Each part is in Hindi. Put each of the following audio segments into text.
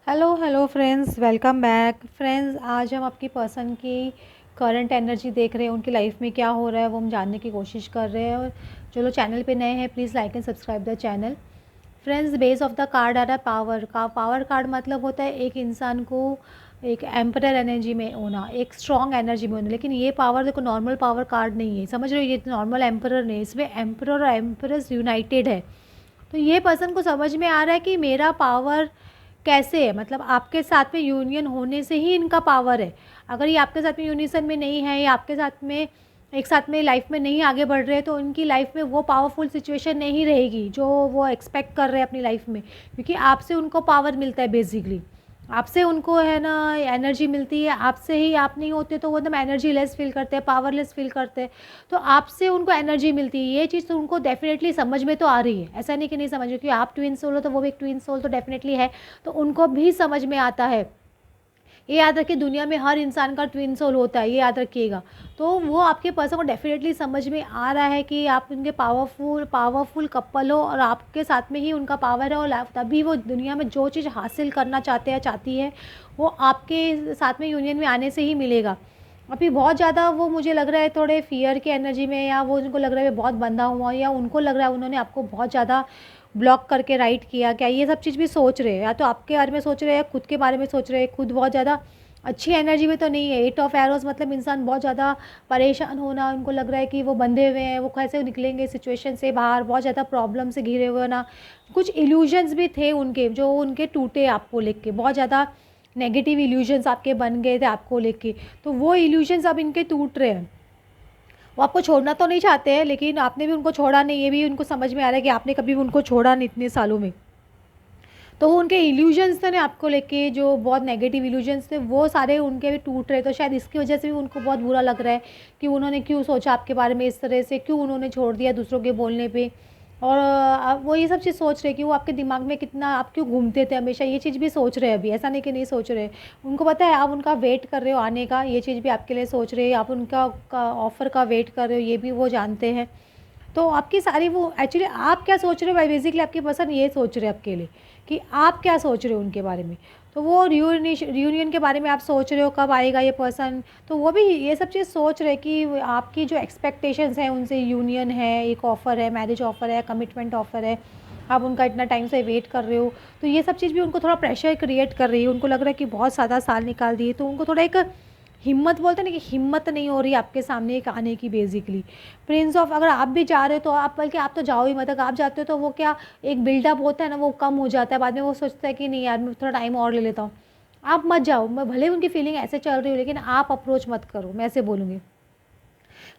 Hello friends, welcome back friends. आज हम आपकी पर्सन की करंट एनर्जी देख रहे हैं, उनकी लाइफ में क्या हो रहा है वो हम जानने की कोशिश कर रहे हैं। और जो लोग चैनल पे नए हैं please like and subscribe the channel. Friends, base of the card आ रहा है पावर का। पावर कार्ड मतलब होता है एक इंसान को एक एम्परर एनर्जी में होना, एक स्ट्रॉन्ग एनर्जी में होना। लेकिन ये पावर देखो नॉर्मल पावर कार्ड नहीं है, समझ रहे हो, ये नॉर्मल एम्परर नहीं, इसमें एम्परर और एम्परेस यूनाइटेड है। तो ये पर्सन को समझ में आ रहा है कि मेरा पावर कैसे है, मतलब आपके साथ में यूनियन होने से ही इनका पावर है। अगर ये आपके साथ में यूनिसन में नहीं है या आपके साथ में एक साथ में लाइफ में नहीं आगे बढ़ रहे, तो उनकी लाइफ में वो पावरफुल सिचुएशन नहीं रहेगी जो वो एक्सपेक्ट कर रहे हैं अपनी लाइफ में, क्योंकि आपसे उनको पावर मिलता है। बेसिकली आपसे उनको है ना एनर्जी मिलती है, आपसे ही आप नहीं होते तो वो एकदम एनर्जी लेस फील करते हैं, पावरलेस फील करते हैं। तो आपसे उनको एनर्जी मिलती है, ये चीज़ तो उनको डेफिनेटली समझ में तो आ रही है, ऐसा नहीं कि नहीं समझ, क्योंकि आप ट्विन सोल हो तो वो भी एक ट्विन सोल तो डेफिनेटली है, तो उनको भी समझ में आता है। ये याद रखिए, दुनिया में हर इंसान का ट्विन सोल होता है, ये याद रखिएगा। तो वो आपके पर्सन को डेफिनेटली समझ में आ रहा है कि आप उनके पावरफुल कपल हो और आपके साथ में ही उनका पावर है, और तभी वो दुनिया में जो चीज़ हासिल करना चाहते हैं चाहती है वो आपके साथ में यूनियन में आने से ही मिलेगा। अभी बहुत ज़्यादा वो मुझे लग रहा है थोड़े फियर की एनर्जी में, या वो उनको लग रहा है बहुत बंधा हुआ, या उनको लग रहा है उन्होंने आपको बहुत ज़्यादा ब्लॉक करके राइट किया क्या, ये सब चीज़ भी सोच रहे हैं। या तो आपके बारे में सोच रहे हैं, खुद के बारे में सोच रहे हैं। खुद बहुत ज़्यादा अच्छी एनर्जी में तो नहीं है। 8 ऑफ एरोज़ मतलब इंसान बहुत ज़्यादा परेशान होना, उनको लग रहा है कि वो बंधे हुए हैं, वो कैसे निकलेंगे सिचुएशन से बाहर, बहुत ज़्यादा प्रॉब्लम से घिरे हुए ना। कुछ इल्यूजन्स भी थे उनके जो उनके टूटे आपको लेके, बहुत ज़्यादा नेगेटिव इल्यूजन्स आपके बन गए थे आपको लेके, तो वो इल्यूजन्स अब इनके टूट रहे हैं। वो आपको छोड़ना तो नहीं चाहते हैं, लेकिन आपने भी उनको छोड़ा नहीं, ये भी उनको समझ में आ रहा है कि आपने कभी भी उनको छोड़ा नहीं इतने सालों में। तो वो उनके इल्यूजन्स थे ना आपको लेके, जो बहुत नेगेटिव इल्यूजन्स थे, वो सारे उनके भी टूट रहे। तो शायद इसकी वजह से भी उनको बहुत बुरा लग रहा है कि उन्होंने क्यों सोचा आपके बारे में इस तरह से, क्यों उन्होंने छोड़ दिया दूसरों के बोलने पे। और वो ये सब चीज़ सोच रहे कि वो आपके दिमाग में कितना आप क्यों घूमते थे हमेशा, ये चीज़ भी सोच रहे हैं अभी, ऐसा नहीं कि नहीं सोच रहे। उनको पता है आप उनका वेट कर रहे हो आने का, ये चीज़ भी आपके लिए सोच रहे हैं। आप उनका ऑफ़र का वेट कर रहे हो, ये भी वो जानते हैं। तो आपकी सारी वो एक्चुअली आप क्या सोच रहे हो भाई, बेसिकली आपकी पर्सन ये सोच रहे हैं आपके लिए कि आप क्या सोच रहे हो उनके बारे में। तो वो रियूनियन के बारे में आप सोच रहे हो कब आएगा ये पर्सन, तो वो भी ये सब चीज़ सोच रहे कि आपकी जो एक्सपेक्टेशंस हैं उनसे, यूनियन है, एक ऑफ़र है, मैरिज ऑफ़र है, कमिटमेंट ऑफ़र है, आप उनका इतना टाइम से वेट कर रहे हो। तो ये सब चीज़ भी उनको थोड़ा प्रेशर क्रिएट कर रही है। उनको लग रहा है कि बहुत ज़्यादा साल निकाल दिए, तो उनको थोड़ा एक हिम्मत बोलते हैं ना, कि हिम्मत नहीं हो रही आपके सामने एक आने की। बेसिकली प्रिंस ऑफ, अगर आप भी जा रहे हो तो आप, बल्कि आप तो जाओ ही मत। अगर आप जाते हो तो वो क्या एक बिल्डअप होता है ना, वो कम हो जाता है बाद में। वो सोचता है कि नहीं यार मैं थोड़ा टाइम और ले लेता हूँ। आप मत जाओ, मैं भले उनकी फीलिंग ऐसे चल रही हो, लेकिन आप अप्रोच मत करो, मैं ऐसे बोलूँगी।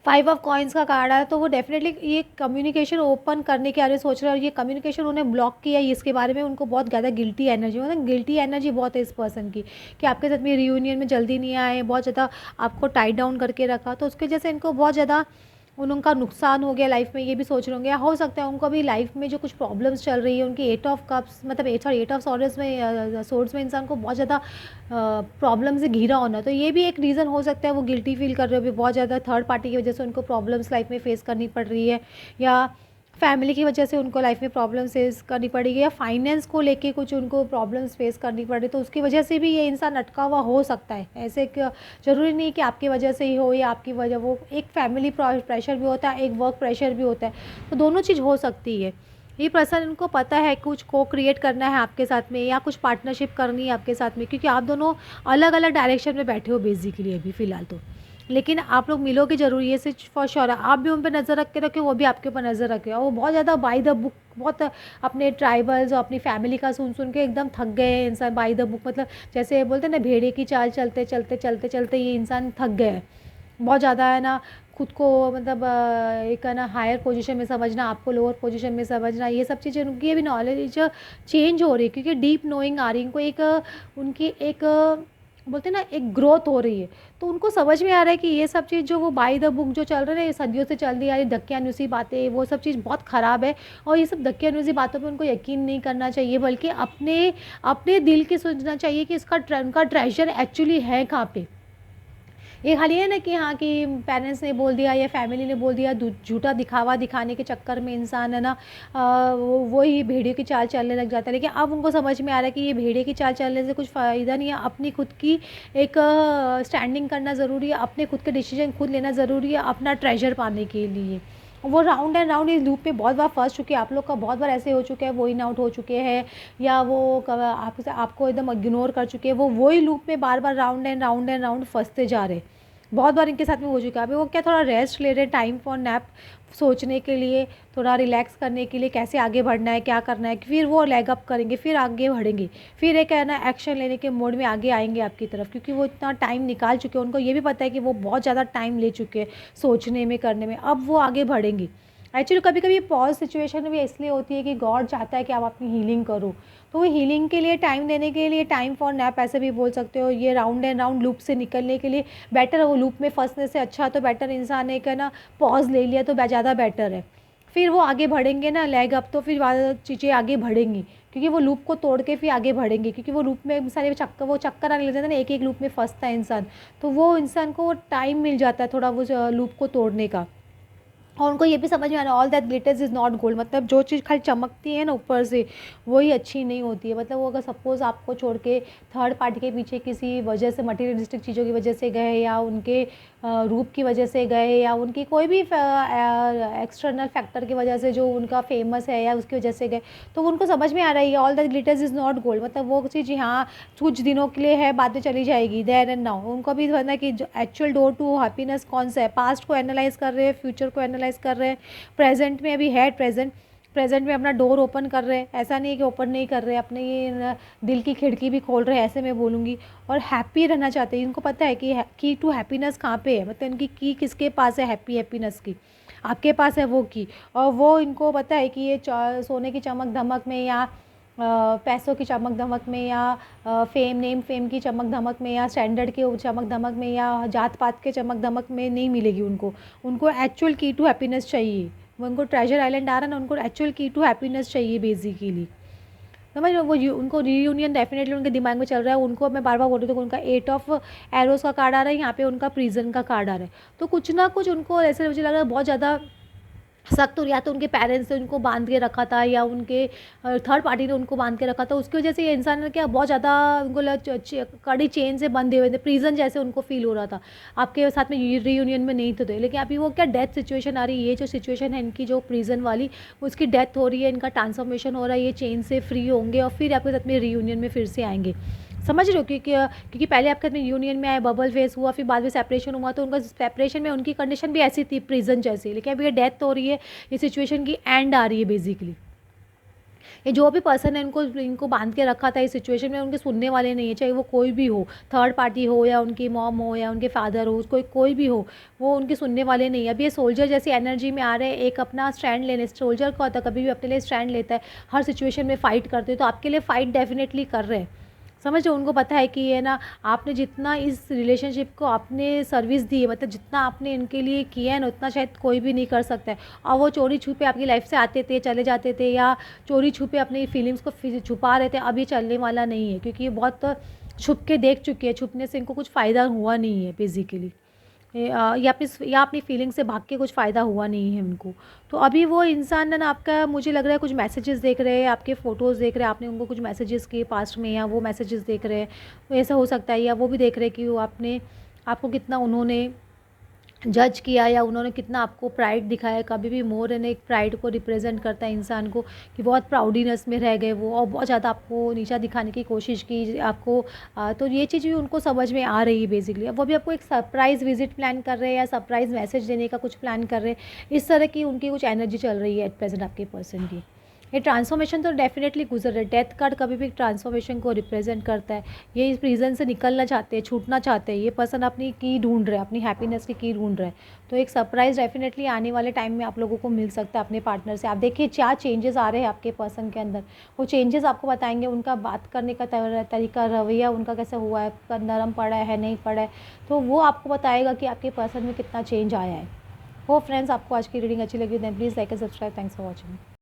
5 ऑफ कॉइन्स का कार्ड आया, तो वो डेफिनेटली ये कम्युनिकेशन ओपन करने के बारे में सोच रहे हैं, और ये कम्युनिकेशन उन्हें ब्लॉक किया, इसके बारे में उनको बहुत ज़्यादा गिल्टी एनर्जी, मतलब गिल्टी एनर्जी बहुत है इस पर्सन की, कि आपके साथ में रियूनियन में जल्दी नहीं आए, बहुत ज़्यादा आपको टाइट डाउन करके रखा। तो उसके वजह से इनको बहुत ज़्यादा उनका नुकसान हो गया लाइफ में, ये भी सोच रहे होंगे। या हो सकता है उनको अभी लाइफ में जो कुछ प्रॉब्लम्स चल रही है, उनकी 8 ऑफ कप्स मतलब 8 ऑफ सोर्ड्स में इंसान को बहुत ज़्यादा प्रॉब्लम से घिरा होना, तो ये भी एक रीज़न हो सकता है। वो गिल्टी फील कर रहे हो, बहुत ज़्यादा थर्ड पार्टी की वजह से उनको प्रॉब्लम्स लाइफ में फेस करनी पड़ रही है, या फैमिली की वजह से उनको लाइफ में प्रॉब्लम्स फेस करनी पड़ेगी, या फाइनेंस को लेके कुछ उनको प्रॉब्लम्स फेस करनी पड़े, तो उसकी वजह से भी ये इंसान अटका हुआ हो सकता है। ऐसे ज़रूरी नहीं कि आपकी वजह से ही हो या आपकी वजह, वो एक फैमिली प्रेशर भी होता है, एक वर्क प्रेशर भी होता है, तो दोनों चीज़ हो सकती है। ये पर्सन इनको पता है कुछ को क्रिएट करना है आपके साथ में, या कुछ पार्टनरशिप करनी है आपके साथ में, क्योंकि आप दोनों अलग अलग डायरेक्शन में बैठे हो बेसिकली अभी फ़िलहाल तो। लेकिन आप लोग मिलोगे ज़रूर, ये सच फॉर श्योर है। आप भी उन पे नज़र रख के रखो, वो भी आपके ऊपर नज़र रखे। और वो बहुत ज़्यादा बाय द बुक, बहुत अपने ट्राइबल्स और अपनी फैमिली का सुन सुन के एकदम थक गए हैं इंसान। बाय द बुक मतलब जैसे बोलते हैं ना, भेड़े की चाल चलते चलते चलते चलते ये इंसान थक गए हैं बहुत ज़्यादा, है ना। खुद को मतलब एक है ना हायर पोजीशन में समझना, आपको लोअर पोजीशन में समझना, ये सब चीज़ें उनकी अभी नॉलेज चेंज हो रही है, क्योंकि डीप नोइंग आ रही है उनको। एक उनकी एक बोलते हैं ना एक ग्रोथ हो रही है, तो उनको समझ में आ रहा है कि ये सब चीज़ जो वो बाय द बुक जो चल रहा है, ये सदियों से चल रही आ रही धक्कियानुसी बातें, वो सब चीज़ बहुत ख़राब है। और ये सब धक्कियानुसी बातों पे उनको यकीन नहीं करना चाहिए, बल्कि अपने अपने दिल की सोचना चाहिए कि इसका उनका ट्रेजर एक्चुअली है कहाँ पे। ये खाली है ना कि हाँ कि पेरेंट्स ने बोल दिया या फैमिली ने बोल दिया, झूठा दिखावा दिखाने के चक्कर में इंसान है ना वही भेड़ियों की चाल चलने लग जाता है। लेकिन अब उनको समझ में आ रहा है कि ये भेड़िए की चाल चलने से कुछ फ़ायदा नहीं है, अपनी खुद की एक स्टैंडिंग करना ज़रूरी है, अपने खुद के डिसीजन खुद लेना ज़रूरी है अपना ट्रेजर पाने के लिए। वो राउंड एंड राउंड इस लूप में बहुत बार फंस चुके हैं, आप लोग का बहुत बार ऐसे हो चुके हैं, वो इन आउट हो चुके हैं या वो आपसे आपको एकदम इग्नोर कर चुके हैं, वो वही लूप में बार बार round and round and round फंसते जा रहे हैं। बहुत बार इनके साथ में हो चुका है। अभी वो क्या थोड़ा रेस्ट ले रहे हैं, टाइम फॉर नैप, सोचने के लिए, थोड़ा रिलैक्स करने के लिए, कैसे आगे बढ़ना है, क्या करना है, फिर वो लेग अप करेंगे, फिर आगे बढ़ेंगे, फिर एक है ना एक्शन लेने के मोड में आगे आएंगे आपकी तरफ, क्योंकि वो इतना टाइम निकाल चुके हैं, उनको ये भी पता है कि वो बहुत ज़्यादा टाइम ले चुके हैं सोचने में, करने में, अब वो आगे बढ़ेंगे। एक्चुअली कभी कभी पॉज सिचुएशन भी इसलिए होती है कि गॉड चाहता है कि आप अपनी हीलिंग करो, तो वो हीलिंग के लिए टाइम देने के लिए, टाइम फॉर नैप ऐसे भी बोल सकते हो, ये राउंड एंड राउंड लूप से निकलने के लिए बेटर है। वो लूप में फंसने से अच्छा तो बेटर इंसान एक है ना पॉज ले लिया तो ज़्यादा बेटर है। फिर वो आगे बढ़ेंगे ना लेग अप, तो फिर चीज़ें आगे बढ़ेंगी, क्योंकि वो लूप को तोड़ के फिर आगे बढ़ेंगे, क्योंकि वो लूप में सारे चक्कर आने लग जाते हैं ना, एक एक लूप में फंसता है इंसान, तो वो इंसान को टाइम मिल जाता है थोड़ा वो लूप को तोड़ने का। और उनको ये भी समझ में आ रहा है all that glitters is not gold, मतलब जो चीज़ खाली चमकती है ना ऊपर से वही अच्छी नहीं होती है। मतलब वो अगर सपोज़ आपको छोड़ के थर्ड पार्टी के पीछे किसी वजह से, मटीरियलिस्टिक चीज़ों की वजह से गए, या उनके रूप की वजह से गए, या उनकी कोई भी एक्सटर्नल फैक्टर की वजह से जो उनका फेमस है या उसकी वजह से गए, तो उनको समझ में आ रही है all that glitters is not gold, मतलब वो चीज़ यहाँ कुछ दिनों के लिए है, बाद में चली जाएगी, देयर एंड नाउ। उनको भी समझना कि जो एक्चुअल डोर टू हैप्पीनेस कौन सा है, पास्ट को एनालाइज कर रहे हैं, फ्यूचर को एनालाइज कर रहे हैं, प्रेजेंट में अभी है प्रेजेंट में अपना डोर ओपन कर रहे हैं, ऐसा नहीं है कि ओपन नहीं कर रहे, अपने ये दिल की खिड़की भी खोल रहे हैं, ऐसे मैं बोलूँगी। और हैप्पी रहना चाहते हैं, इनको पता है कि की टू हैप्पीनेस कहाँ पे है, मतलब इनकी की किसके पास है, हैप्पीनेस की आपके पास है वो की। और वो इनको पता है कि ये सोने की चमक धमक में, या पैसों की चमक धमक में, या फेम की चमक धमक में, या स्टैंडर्ड के चमक धमक में, या जात पात के चमक धमक में नहीं मिलेगी उनको। उनको एक्चुअल की टू हैप्पीनेस चाहिए। वो उनको ट्रेजर आइलैंड आ रहा है ना, उनको एक्चुअल की टू हैप्पीनेस चाहिए बेसिकली। समझ लो, वो उनको रीयूनियन डेफिनेटली उनके दिमाग में चल रहा है। उनको मैं बार बार बोल रही हूँ तो उनका 8 ऑफ एरोज़ का कार्ड आ रहा है, यहाँ पे उनका प्रिजन का कार्ड आ रहा है। तो कुछ ना कुछ उनको ऐसे मुझे लग रहा है बहुत ज़्यादा सख्त, और या तो उनके पेरेंट्स ने उनको बांध के रखा था, या उनके थर्ड पार्टी ने उनको बांध के रखा था, उसकी वजह से ये इंसान ने क्या बहुत ज़्यादा उनको कड़ी चेन से बंधे हुए थे, प्रिजन जैसे उनको फील हो रहा था। आपके साथ में रीयूनियन में नहीं थे, लेकिन अभी वो क्या डेथ सिचुएशन आ रही है, ये जो सिचुएशन है इनकी जो प्रिजन वाली, उसकी डेथ हो रही है, इनका ट्रांसफॉर्मेशन हो रहा है, ये चेन से फ्री होंगे और फिर आपके साथ में रीयूनियन में फिर से आएंगे। समझ रहे हो, क्योंकि पहले आपके में यूनियन में आए, बबल फेस हुआ, फिर बाद में सेपरेशन हुआ, तो उनका सेपरेशन में उनकी कंडीशन भी ऐसी थी प्रिजन जैसी, लेकिन अभी ये डेथ हो रही है, ये सिचुएशन की एंड आ रही है बेसिकली। ये जो भी पर्सन है इनको इनको बांध के रखा था इस सिचुएशन में, उनके सुनने वाले नहीं है, चाहे वो कोई भी हो, थर्ड पार्टी हो, या उनकी मॉम हो, या उनके फादर हो, कोई भी हो, वो उनके सुनने वाले नहीं है। अभी ये सोल्जर जैसी एनर्जी में आ रहे हैं, एक अपना स्टैंड लेने। सोल्जर का होता है कभी भी अपने लिए स्टैंड लेता है, हर सिचुएशन में फ़ाइट करते हैं, तो आपके लिए फ़ाइट डेफिनेटली कर रहे हैं। समझ रहे हो, उनको पता है कि ये ना आपने जितना इस रिलेशनशिप को आपने सर्विस दी है, मतलब जितना आपने इनके लिए किया है ना, उतना शायद कोई भी नहीं कर सकता है। और वो चोरी छुपे आपकी लाइफ से आते थे, चले जाते थे, या चोरी छुपे अपनी फीलिंग्स को छुपा रहे थे, अब ये चलने वाला नहीं है, क्योंकि ये बहुत छुप के देख चुके हैं। छुपने से इनको कुछ फ़ायदा हुआ नहीं है बेसिकली, या अपनी फीलिंग से भाग के कुछ फ़ायदा हुआ नहीं है उनको। तो अभी वो इंसान ना आपका, मुझे लग रहा है कुछ मैसेजेस देख रहे हैं, आपके फ़ोटोज़ देख रहे हैं, आपने उनको कुछ मैसेजेस किए पास्ट में, या वो मैसेजेस देख रहे हैं, तो ऐसा हो सकता है। या वो भी देख रहे हैं कि वो आपको कितना उन्होंने जज किया, या उन्होंने कितना आपको प्राइड दिखाया। कभी भी मोर एंड एक प्राइड को रिप्रेजेंट करता है इंसान को, कि बहुत प्राउडीनेस में रह गए वो, और बहुत ज़्यादा आपको नीचा दिखाने की कोशिश की आपको। तो ये चीज़ भी उनको समझ में आ रही है बेसिकली। अब वो भी आपको एक सरप्राइज़ विजिट प्लान कर रहे हैं, या सरप्राइज़ मैसेज देने का कुछ प्लान कर रहे हैं। इस तरह की उनकी कुछ एनर्जी चल रही है एट प्रेजेंट आपके पर्सन की। ये ट्रांसफॉर्मेशन तो डेफिनेटली गुजर रहा है। डेथ कार्ड कभी भी ट्रांसफॉर्मेशन को रिप्रेजेंट करता है। ये इस प्रिजन से निकलना चाहते हैं, छूटना चाहते हैं। ये पर्सन अपनी की ढूंढ रहे हैं, अपनी हैप्पीनेस की ढूंढ रहे हैं। तो एक सरप्राइज़ डेफिनेटली आने वाले टाइम में आप लोगों को मिल सकता है अपने पार्टनर से। आप देखिए क्या चेंजेस आ रहे हैं आपके पर्सन के अंदर। वो चेंजेस आपको बताएंगे, उनका बात करने का तरीका, रवैया उनका कैसा हुआ है, नरम पड़ा है नहीं पड़ा है, तो वो आपको बताएगा कि आपके पर्सन में कितना चेंज आया है। हो फ्रेंड्स, आपको आज की रीडिंग अच्छी लगी तो please like and subscribe. Thanks for watching.